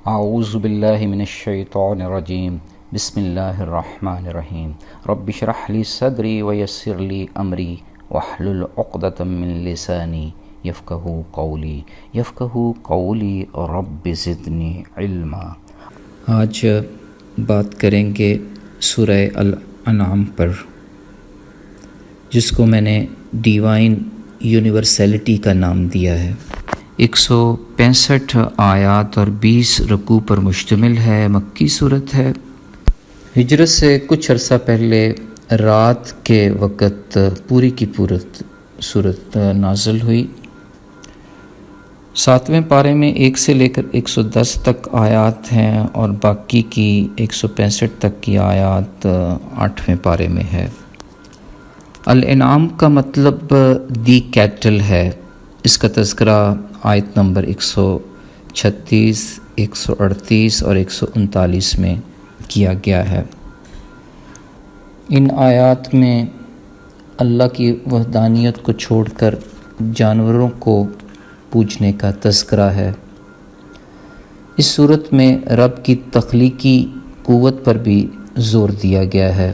اعوذ باللہ من الشیطان الرجیم بسم اللہ الرحمن الرحیم رب اشرح لی صدری ویسر لی امری واحلل عقدۃ من لسانی یفقہوا قولی رب زدنی علما۔ آج بات کریں گے سورہ الانعام پر، جس کو میں نے ڈیوائن یونیورسلٹی کا نام دیا ہے۔ 165 آیات اور 20 رکوع پر مشتمل ہے، مکی صورت ہے۔ ہجرت سے کچھ عرصہ پہلے رات کے وقت پوری کی پوری صورت نازل ہوئی۔ 7ویں پارے میں 1 سے لے کر 110 تک آیات ہیں اور باقی کی 165 تک کی آیات 8ویں پارے میں ہے۔ الانعام کا مطلب دی کیٹل ہے۔ اس کا تذکرہ آیت نمبر 136، 138 اور 139 میں کیا گیا ہے۔ ان آیات میں اللہ کی وحدانیت کو چھوڑ کر جانوروں کو پوجنے کا تذکرہ ہے۔ اس صورت میں رب کی تخلیقی قوت پر بھی زور دیا گیا ہے،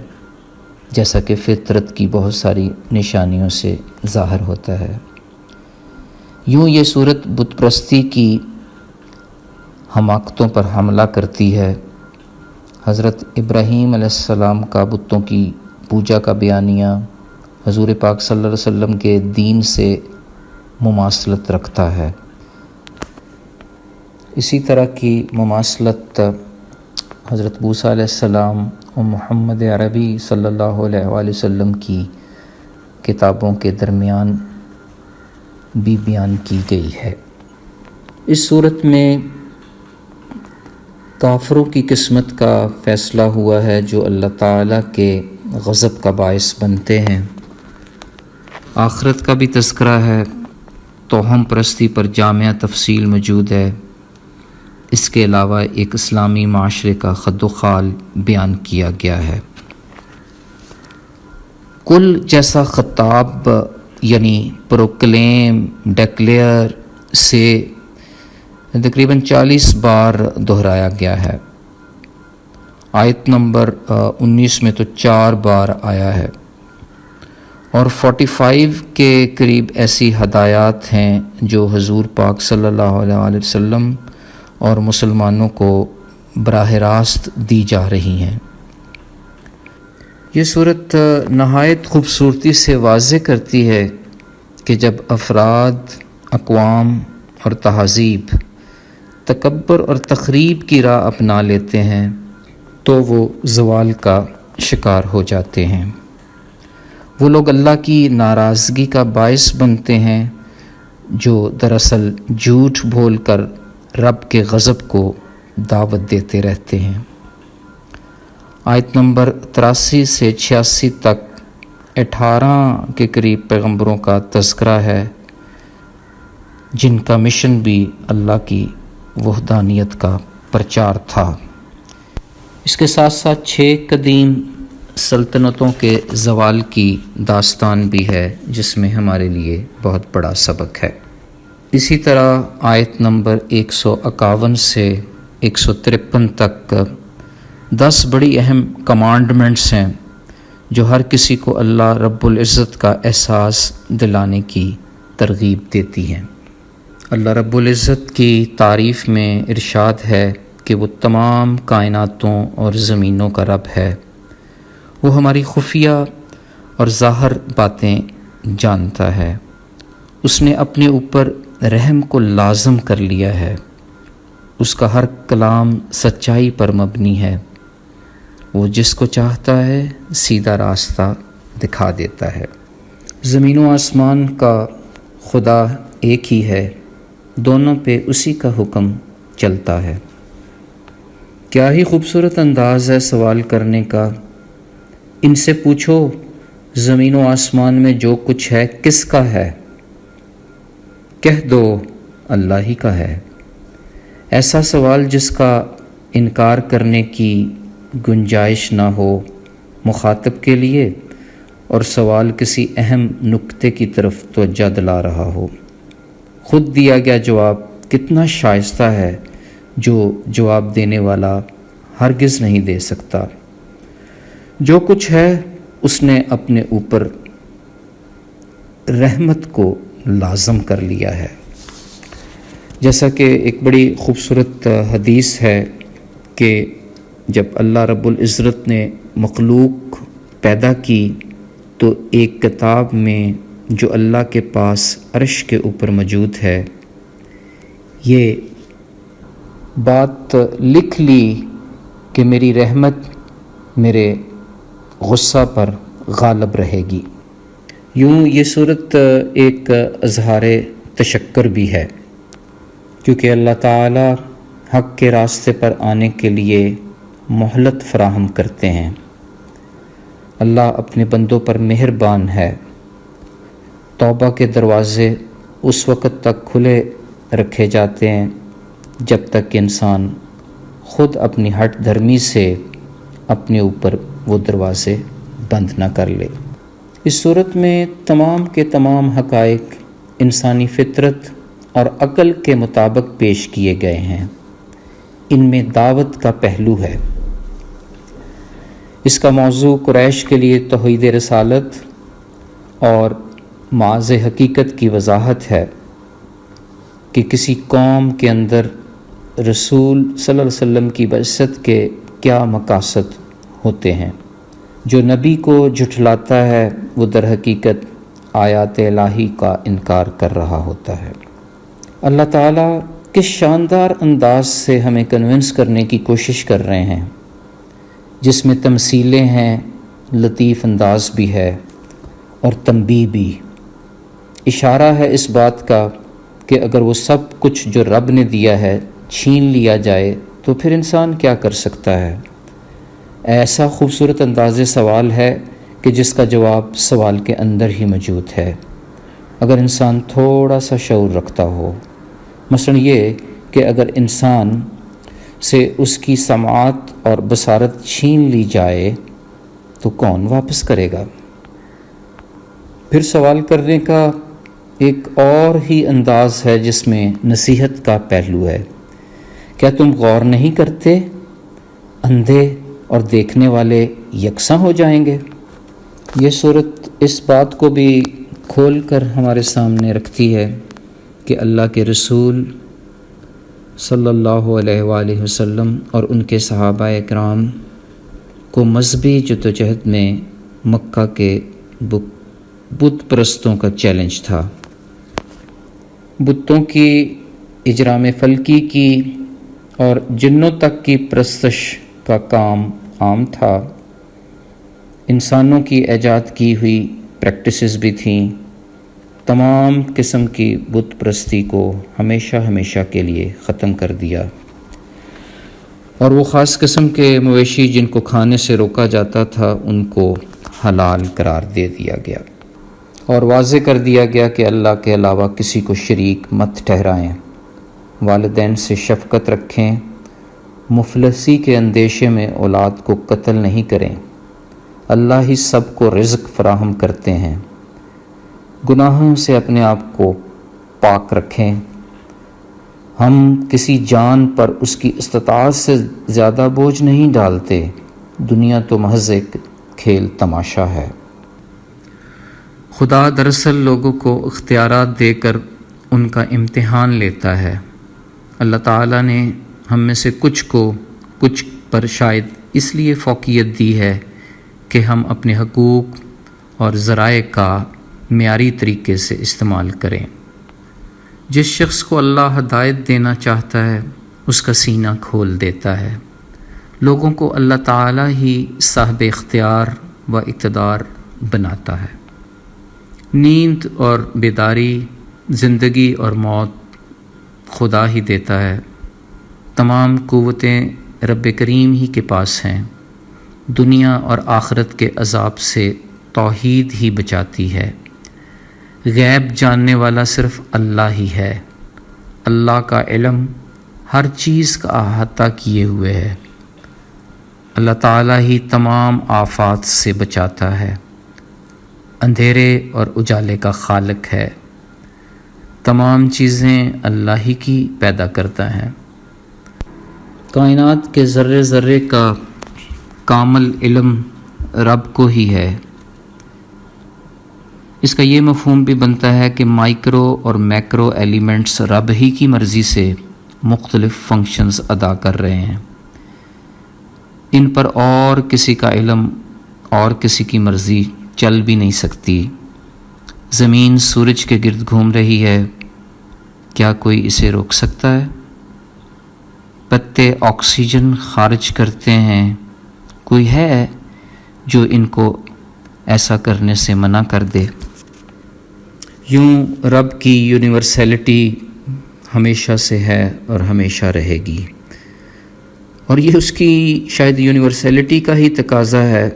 جیسا کہ فطرت کی بہت ساری نشانیوں سے ظاہر ہوتا ہے۔ یوں یہ صورت بت پرستی کی حماقتوں پر حملہ کرتی ہے۔ حضرت ابراہیم علیہ السلام کا بتوں کی پوجا کا بیانیہ حضور پاک صلی اللہ علیہ وسلم کے دین سے مماثلت رکھتا ہے۔ اسی طرح کی مماثلت حضرت موسیٰ علیہ السلام اور محمد عربی صلی اللہ علیہ وآلہ وسلم کی کتابوں کے درمیان بھی بیان کی گئی ہے۔ اس صورت میں کافروں کی قسمت کا فیصلہ ہوا ہے، جو اللہ تعالیٰ کے غضب کا باعث بنتے ہیں۔ آخرت کا بھی تذکرہ ہے، توہم پرستی پر جامع تفصیل موجود ہے۔ اس کے علاوہ ایک اسلامی معاشرے کا خد و خال بیان کیا گیا ہے۔ کل جیسا خطاب یعنی پروکلیم، ڈیکلیئر سے تقریباً 40 بار دہرایا گیا ہے۔ آیت نمبر 19 میں تو 4 بار آیا ہے، اور 45 کے قریب ایسی ہدایات ہیں جو حضور پاک صلی اللہ علیہ وآلہ وسلم اور مسلمانوں کو براہ راست دی جا رہی ہیں۔ یہ صورت نہایت خوبصورتی سے واضح کرتی ہے کہ جب افراد، اقوام اور تہذیب تکبر اور تخریب کی راہ اپنا لیتے ہیں تو وہ زوال کا شکار ہو جاتے ہیں۔ وہ لوگ اللہ کی ناراضگی کا باعث بنتے ہیں، جو دراصل جھوٹ بول کر رب کے غضب کو دعوت دیتے رہتے ہیں۔ آیت نمبر 83 سے 86 تک 18 کے قریب پیغمبروں کا تذکرہ ہے، جن کا مشن بھی اللہ کی وحدانیت کا پرچار تھا۔ اس کے ساتھ ساتھ 6 قدیم سلطنتوں کے زوال کی داستان بھی ہے، جس میں ہمارے لیے بہت بڑا سبق ہے۔ اسی طرح آیت نمبر 151 سے 153 تک 10 بڑی اہم کمانڈمنٹس ہیں، جو ہر کسی کو اللہ رب العزت کا احساس دلانے کی ترغیب دیتی ہیں۔ اللہ رب العزت کی تعریف میں ارشاد ہے کہ وہ تمام کائناتوں اور زمینوں کا رب ہے۔ وہ ہماری خفیہ اور ظاہر باتیں جانتا ہے۔ اس نے اپنے اوپر رحم کو لازم کر لیا ہے۔ اس کا ہر کلام سچائی پر مبنی ہے۔ وہ جس کو چاہتا ہے سیدھا راستہ دکھا دیتا ہے۔ زمین و آسمان کا خدا ایک ہی ہے، دونوں پہ اسی کا حکم چلتا ہے۔ کیا ہی خوبصورت انداز ہے سوال کرنے کا۔ ان سے پوچھو، زمین و آسمان میں جو کچھ ہے کس کا ہے؟ کہہ دو اللہ ہی کا ہے۔ ایسا سوال جس کا انکار کرنے کی گنجائش نہ ہو مخاطب کے لیے، اور سوال کسی اہم نکتے کی طرف توجہ دلا رہا ہو۔ خود دیا گیا جواب کتنا شائستہ ہے، جو جواب دینے والا ہرگز نہیں دے سکتا۔ جو کچھ ہے اس نے اپنے اوپر رحمت کو لازم کر لیا ہے۔ جیسا کہ ایک بڑی خوبصورت حدیث ہے کہ جب اللہ رب العزت نے مخلوق پیدا کی تو ایک کتاب میں جو اللہ کے پاس عرش کے اوپر موجود ہے یہ بات لکھ لی کہ میری رحمت میرے غصہ پر غالب رہے گی۔ یوں یہ صورت ایک اظہار تشکر بھی ہے، کیونکہ اللہ تعالی حق کے راستے پر آنے کے لیے مہلت فراہم کرتے ہیں۔ اللہ اپنے بندوں پر مہربان ہے۔ توبہ کے دروازے اس وقت تک کھلے رکھے جاتے ہیں جب تک کہ انسان خود اپنی ہٹ دھرمی سے اپنے اوپر وہ دروازے بند نہ کر لے۔ اس صورت میں تمام کے تمام حقائق انسانی فطرت اور عقل کے مطابق پیش کیے گئے ہیں۔ ان میں دعوت کا پہلو ہے۔ اس کا موضوع قریش کے لیے توحید رسالت اور معاذ حقیقت کی وضاحت ہے کہ کسی قوم کے اندر رسول صلی اللہ علیہ وسلم کی بعثت کے کیا مقاصد ہوتے ہیں۔ جو نبی کو جھٹلاتا ہے وہ در حقیقت آیات الہی کا انکار کر رہا ہوتا ہے۔ اللہ تعالیٰ کس شاندار انداز سے ہمیں کنونس کرنے کی کوشش کر رہے ہیں، جس میں تمثیلیں ہیں، لطیف انداز بھی ہے اور تنبیہ بھی۔ اشارہ ہے اس بات کا کہ اگر وہ سب کچھ جو رب نے دیا ہے چھین لیا جائے تو پھر انسان کیا کر سکتا ہے۔ ایسا خوبصورت انداز سوال ہے کہ جس کا جواب سوال کے اندر ہی موجود ہے، اگر انسان تھوڑا سا شعور رکھتا ہو۔ مثلا یہ کہ اگر انسان سے اس کی سماعت اور بصارت چھین لی جائے تو کون واپس کرے گا؟ پھر سوال کرنے کا ایک اور ہی انداز ہے جس میں نصیحت کا پہلو ہے۔ کیا تم غور نہیں کرتے؟ اندھے اور دیکھنے والے یکساں ہو جائیں گے۔ یہ صورت اس بات کو بھی کھول کر ہمارے سامنے رکھتی ہے کہ اللہ کے رسول صلی اللہ علیہ وآلہ وسلم اور ان کے صحابہ اکرام کو مذہبی جدوجہد میں مکہ کے بت پرستوں کا چیلنج تھا۔ بتوں کی اجرام فلکی کی اور جنوں تک کی پرستش کا کام عام تھا۔ انسانوں کی ایجاد کی ہوئی پریکٹسز بھی تھیں۔ تمام قسم کی بت پرستی کو ہمیشہ کے لیے ختم کر دیا، اور وہ خاص قسم کے مویشی جن کو کھانے سے روکا جاتا تھا ان کو حلال قرار دے دیا گیا، اور واضح کر دیا گیا کہ اللہ کے علاوہ کسی کو شریک مت ٹھہرائیں۔ والدین سے شفقت رکھیں، مفلسی کے اندیشے میں اولاد کو قتل نہیں کریں۔ اللہ ہی سب کو رزق فراہم کرتے ہیں۔ گناہوں سے اپنے آپ کو پاک رکھیں۔ ہم کسی جان پر اس کی استطاعت سے زیادہ بوجھ نہیں ڈالتے۔ دنیا تو محض ایک کھیل تماشا ہے۔ خدا دراصل لوگوں کو اختیارات دے کر ان کا امتحان لیتا ہے۔ اللہ تعالیٰ نے ہم میں سے کچھ پر شاید اس لیے فوقیت دی ہے کہ ہم اپنے حقوق اور ذرائع کا معیاری طریقے سے استعمال کریں۔ جس شخص کو اللہ ہدایت دینا چاہتا ہے اس کا سینہ کھول دیتا ہے۔ لوگوں کو اللہ تعالیٰ ہی صاحب اختیار و اقتدار بناتا ہے۔ نیند اور بیداری، زندگی اور موت خدا ہی دیتا ہے۔ تمام قوتیں رب کریم ہی کے پاس ہیں۔ دنیا اور آخرت کے عذاب سے توحید ہی بچاتی ہے۔ غیب جاننے والا صرف اللہ ہی ہے۔ اللہ کا علم ہر چیز کا احاطہ کیے ہوئے ہے۔ اللہ تعالیٰ ہی تمام آفات سے بچاتا ہے۔ اندھیرے اور اجالے کا خالق ہے۔ تمام چیزیں اللہ ہی کی پیدا کرتا ہے۔ کائنات کے ذرے ذرے کا کامل علم رب کو ہی ہے۔ اس کا یہ مفہوم بھی بنتا ہے کہ مائکرو اور میکرو ایلیمنٹس رب ہی کی مرضی سے مختلف فنکشنز ادا کر رہے ہیں۔ ان پر اور کسی کا علم اور کسی کی مرضی چل بھی نہیں سکتی۔ زمین سورج کے گرد گھوم رہی ہے، کیا کوئی اسے روک سکتا ہے؟ پتے آکسیجن خارج کرتے ہیں، کوئی ہے جو ان کو ایسا کرنے سے منع کر دے؟ یوں رب کی یونیورسیلٹی ہمیشہ سے ہے اور ہمیشہ رہے گی، اور یہ اس کی شاید یونیورسیلٹی کا ہی تقاضا ہے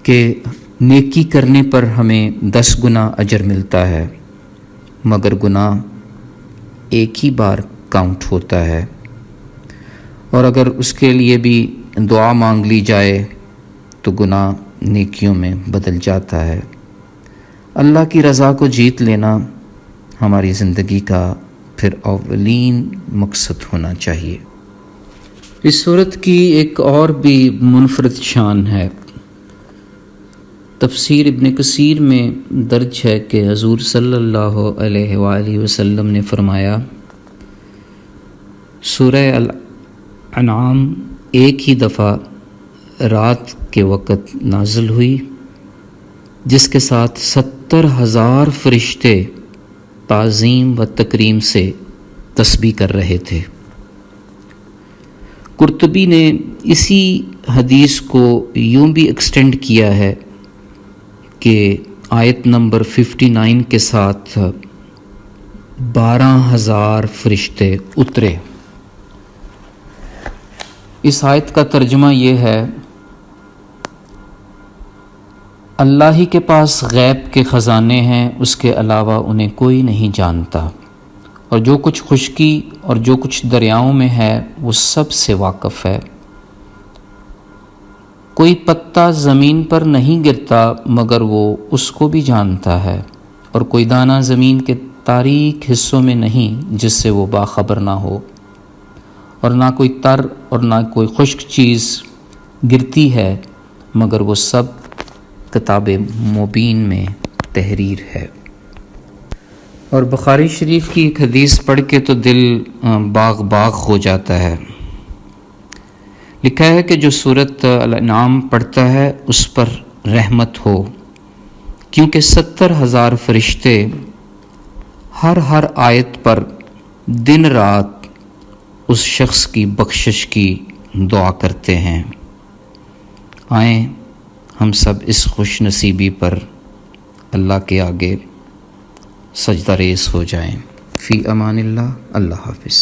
کہ نیکی کرنے پر ہمیں 10 گنا اجر ملتا ہے، مگر گناہ ایک ہی بار کاؤنٹ ہوتا ہے، اور اگر اس کے لیے بھی دعا مانگ لی جائے تو گناہ نیکیوں میں بدل جاتا ہے۔ اللہ کی رضا کو جیت لینا ہماری زندگی کا پھر اولین مقصد ہونا چاہیے۔ اس صورت کی ایک اور بھی منفرد شان ہے۔ تفسیر ابن کثیر میں درج ہے کہ حضور صلی اللہ علیہ وآلہ وسلم نے فرمایا، سورہ الانعام ایک ہی دفعہ رات کے وقت نازل ہوئی، جس کے ساتھ 70,000 فرشتے تعظیم و تکریم سے تسبیح کر رہے تھے۔ قرطبی نے اسی حدیث کو یوں بھی ایکسٹینڈ کیا ہے کہ آیت نمبر 59 کے ساتھ 12,000 فرشتے اترے۔ اس آیت کا ترجمہ یہ ہے، اللہ ہی کے پاس غیب کے خزانے ہیں، اس کے علاوہ انہیں کوئی نہیں جانتا، اور جو کچھ خشکی اور جو کچھ دریاؤں میں ہے وہ سب سے واقف ہے۔ کوئی پتا زمین پر نہیں گرتا مگر وہ اس کو بھی جانتا ہے، اور کوئی دانہ زمین کے تاریک حصوں میں نہیں جس سے وہ باخبر نہ ہو، اور نہ کوئی تر اور نہ کوئی خشک چیز گرتی ہے مگر وہ سب کتاب مبین میں تحریر ہے۔ اور بخاری شریف کی ایک حدیث پڑھ کے تو دل باغ باغ ہو جاتا ہے۔ لکھا ہے کہ جو سورۃ الانعام پڑھتا ہے اس پر رحمت ہو، کیونکہ 70,000 فرشتے ہر آیت پر دن رات اس شخص کی بخشش کی دعا کرتے ہیں۔ آئیں ہم سب اس خوش نصیبی پر اللہ کے آگے سجدہ ریز ہو جائیں۔ فی امان اللہ، اللہ حافظ۔